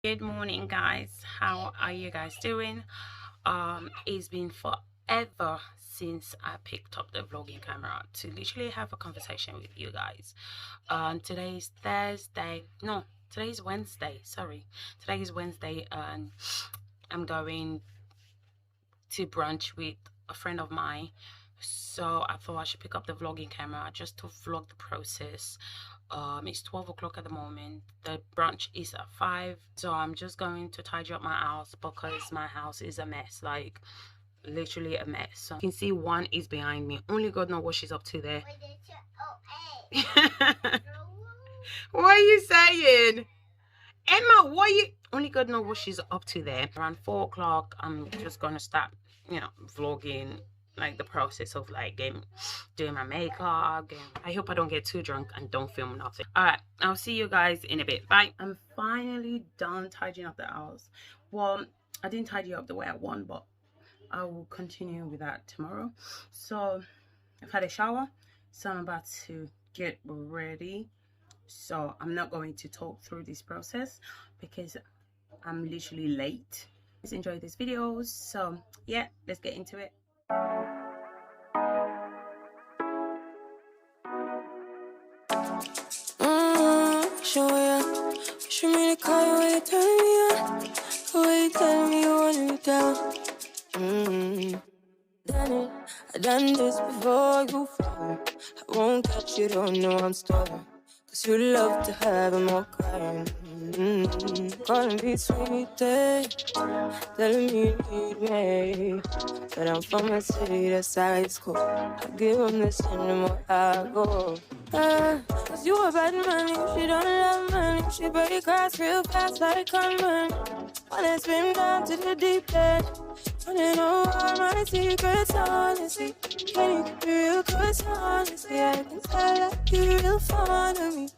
Good morning, guys. How are you guys doing? It's been forever since I picked up the vlogging camera to literally have a conversation with you guys. Today is Thursday. No, today is Wednesday. Sorry, today is Wednesday, and I'm going to brunch with a friend of mine. So I thought I should pick up the vlogging camera just to vlog the process. It's 12 o'clock at the moment. The brunch is at 5, so I'm just going to tidy up my house because my house is a mess, like literally a mess. So you can see one is behind me. Only God knows what she's up to there. What are you saying, Emma? What are you? Only God knows what she's up to there. Around 4 o'clock, I'm just gonna start, vlogging, like the process of like doing my makeup. I hope I don't get too drunk and don't film nothing. All right, I'll see you guys in a bit. Bye. I'm finally done tidying up the house. Well, I didn't tidy up the way I want, but I will continue with that tomorrow. So I've had a shower, so I'm about to get ready. So I'm not going to talk through this process because I'm literally late. Please enjoy this video. So yeah, let's get into it. Show ya. Show me the car when you turn me on. The way you tell me you want me down. Done it. I done this before you fall. I won't catch you, don't know I'm stubborn. Cause you love to have them all crying. Calling me sweet day, telling me you need me. But I'm from a city that's high school. I give them this and the more I go. Cause you a bad money, she don't love money. She break grass real fast like common. Wanna swim down to the deep end. Wanna know all my secrets, honestly. Can you keep it real close, honestly? I can tell that you real fond of me.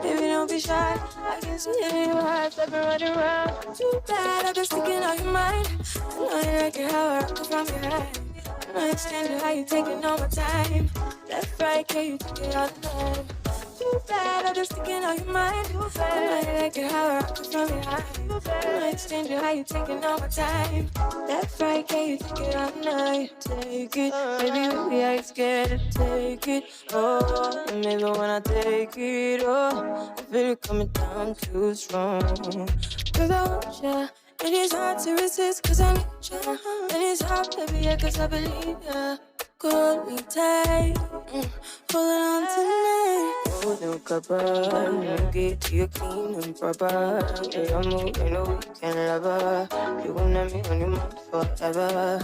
Baby, don't be shy. I can see it in your eyes, I've been running around. Too bad, I've been sticking on your mind. I know you like it how I rock it from behind. I understand how you taking all my time. Left, right, can you take it all the time? Too bad, I've been sticking on your mind. I know you like it how I rock it from behind. I understand how you taking all my time. Left, right, can you take it all night? Take it, baby, I ain't scared to take it. Oh, and maybe when I take it, oh, I feel it coming down too strong. Cause I want ya, and it's hard to resist cause I need ya. And it's hard to be here cause I believe ya. Hold me tight, holding on tonight. Oh, no cover, get to you clean and proper. Yeah, I'm moving a weekend lover. You gon' have me on your mind forever.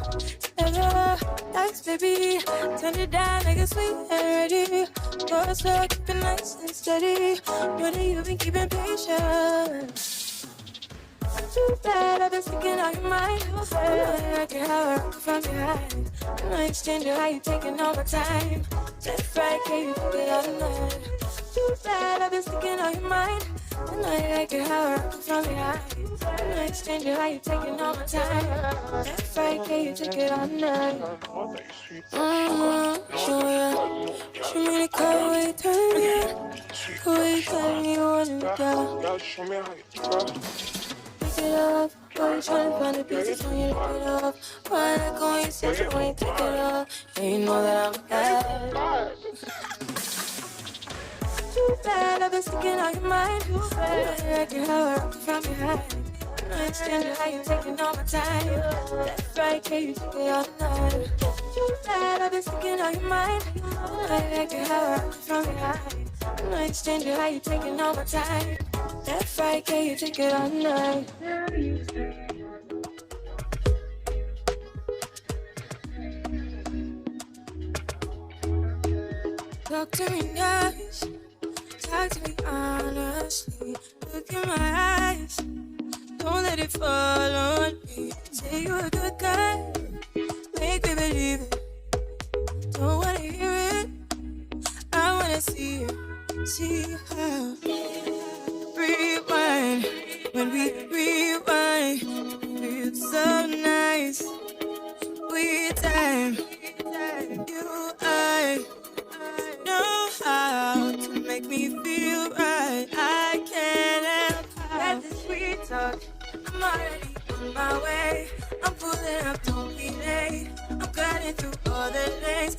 Ever, thanks baby. Turn it down like a sweet and ready. Go slow, keep it nice and steady. Know that you've been keeping patience. Too bad, I've been sticking on your mind. I like it how I rock it from behind. I understand how you taking all my time. Left, right, can you take it all night? Too bad, I've been sticking on your mind. And I like it how I rock it from behind. I understand how you taking all my time. Left, right, can you take it all night? Show ya. Show me the car when you turn me on. The way you tell me you want me down. Show me how you try. It off. Why you tryna find the pieces when you lift it off? Why not go in center when you take it off? And you know that I'm bad. Too bad, I've been sticking on your mind. I like it how I rock it from behind. I understand how you taking all my time. Left, right, can you take it all night? Too bad, I've been sticking on your mind. I like it how I rock it from behind. I understand how you taking all my time. Left, right, can you take it all night? Talk to me nice, talk to me honestly. Look in my eyes, don't let it fall on me. Say you're a good guy, make me believe it. Don't wanna hear it, I wanna see it. See how rewind, when we rewind, it feels so nice. We time, you I know how to make me feel right. I can't help that the sweet talk. talk. I'm already on my way. I'm pulling up, don't be late. I'm cutting through all the lanes.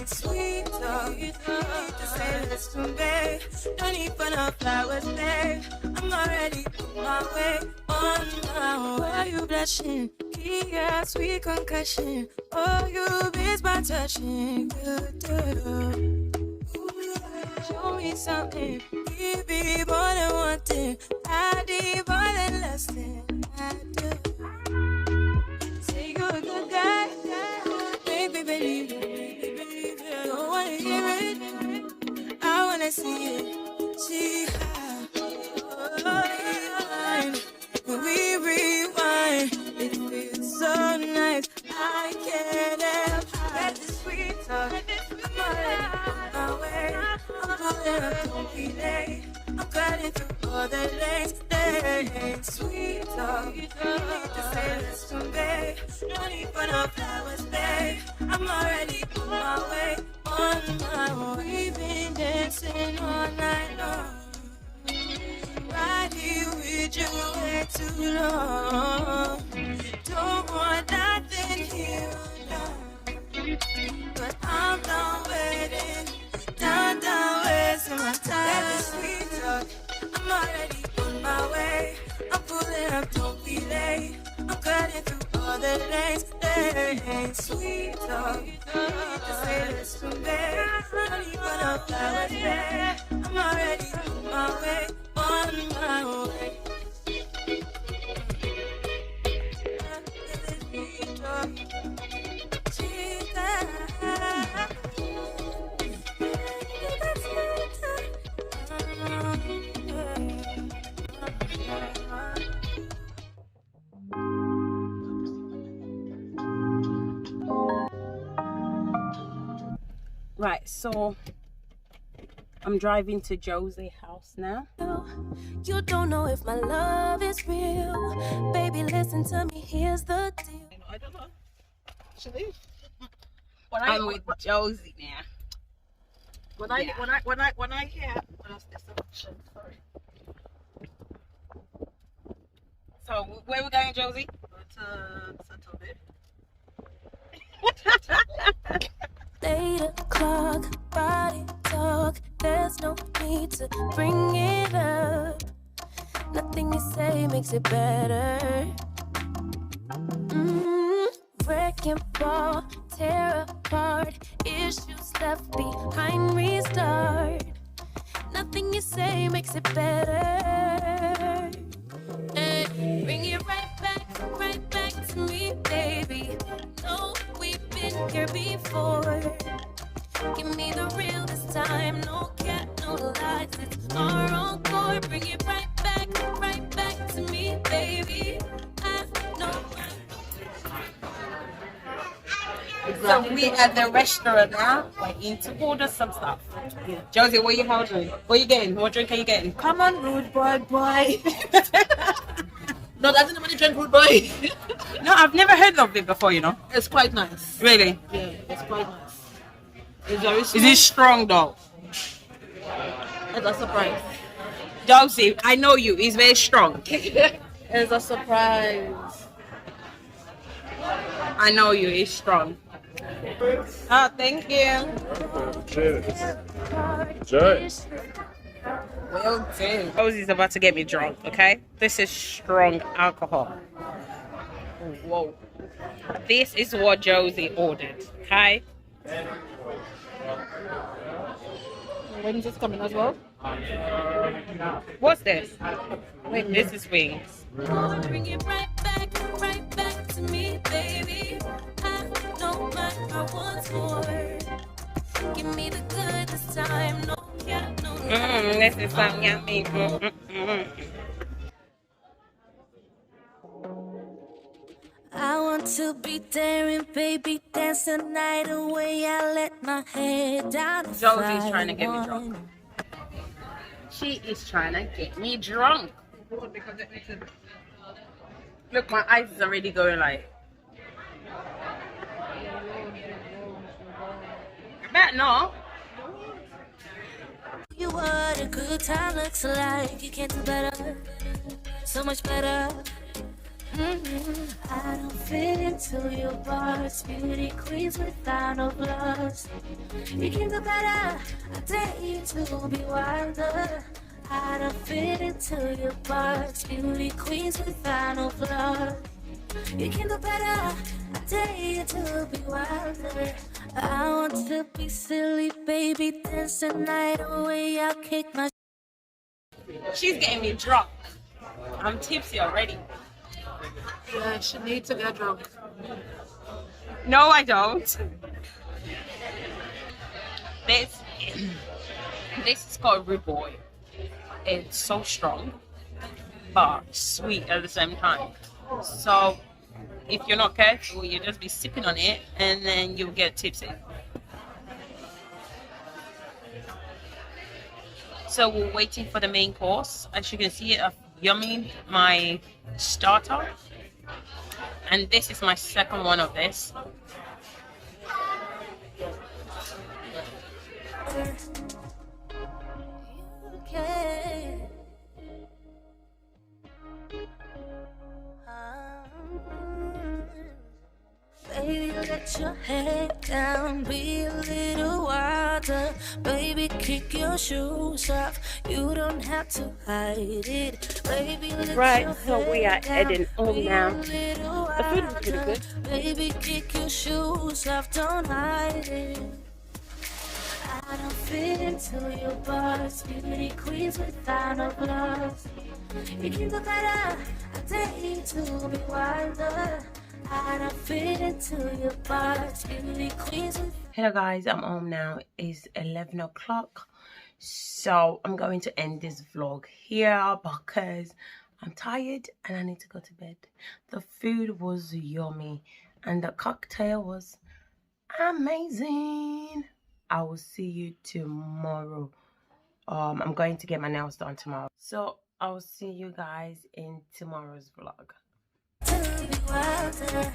Sweet talk. You need to say this to me. Don't need for no flowers, babe. I'm already on my way. On my way. Why you blushing? Yeah, sweet concussion. Oh, you miss my touching. Show me something. Give me more than one thing. I need more than less than I do. Say you're a good guy. Make me believe it. Don't wanna hear it. I wanna see it. See how. When we rewind, it feels so nice. I can't help that this sweet talk. I'm already on my way. I'm pulling up, don't be late. I'm cutting through all the lanes. Sweet talk. You don't need to say this to me. No need for no flowers, babe. I'm already on my way. On my way. We've been dancing all night long. Right here with you way too long. Don't want nothing here now. But I'm done waiting. Done wasting my time. Let this sweet talk. I'm already on my way. I'm pulling up, don't be late. I'm cutting through all the lanes. Sweet talk. You don't need to say this to me. Don't even know flowers, babe. I'm already on my way. On my way. Right, so I'm driving to Josie's house now. You don't know if my love is real. Baby, listen to me, here's the deal. I don't know. Actually, I'm with Josie now. when I hear what's this option? Sorry. So where we going, Josie? To Saturday. 8 o'clock, body talk. There's no need to bring it up. Nothing you say makes it better. Wreck and fall, tear apart. Issues left behind, restart. Nothing you say makes it better. Hey, bring it right back to me, baby. No, we've been here before. Give me the real this time. No cat, no lies. It's our own core. Bring it right back to me, baby. I know. So we at the restaurant now. We're in to order some stuff. Josie, what are you holding? What are you getting? What drink are you getting? Come on, rude boy. No, that's not the drink, rude boy. No, I've never heard of it before, you know. It's quite nice. Really? Yeah, it's quite nice. It's very smooth. Is it strong though? It's a surprise. Josie, I know you. It's very strong. It's a surprise. I know you. It's strong. Oh, thank you. Cheers. Enjoy. Well done. Josie's about to get me drunk, okay? This is strong alcohol. Whoa. This is what Josie ordered, okay? When is this coming as well? What's this? Wait, this is wings. Bring it right back to me, baby. I know I want more. Give me the good this time. No cat, no This is something yummy. I want to be daring, baby, dance the night away. I let my head down. Josie's trying to get me drunk. She is trying to get me drunk. Look, my eyes is already going like. I bet no. You what a good time looks like. You can't do better. so much better. I don't fit into your bars, beauty queens without no flaws. You can do better, I dare you to be wilder. I don't fit into your bars, beauty queens without no flaws. You can do better, I dare you to be wilder. I want to be silly, baby, dance the night away, I'll kick my. She's getting me drunk. I'm tipsy already. Yeah, she needs to get drunk. No, I don't. This is called Rude Boy. It's so strong, but sweet at the same time. So if you're not careful, you'll just be sipping on it and then you'll get tipsy. So we're waiting for the main course. As you can see, I've yummy my starter. And this is my second one of this. Okay. Baby, let your head down, be a little wilder. Baby, kick your shoes off, you don't have to hide it. Baby, let Right, your so we are head down, heading home now. be a little The food was pretty wilder. good. Baby, kick your shoes off, don't hide it. I don't fit into your bars, beauty queens without no flaws. You can do better, I dare you to be wilder. I don't fit into your bars, beauty queens with. Hello guys, I'm home now. It's 11 o'clock. So I'm going to end this vlog here because I'm tired and I need to go to bed. The food was yummy and the cocktail was amazing. I will see you tomorrow. I'm going to get my nails done tomorrow. So I will see you guys in tomorrow's vlog. To be wilder.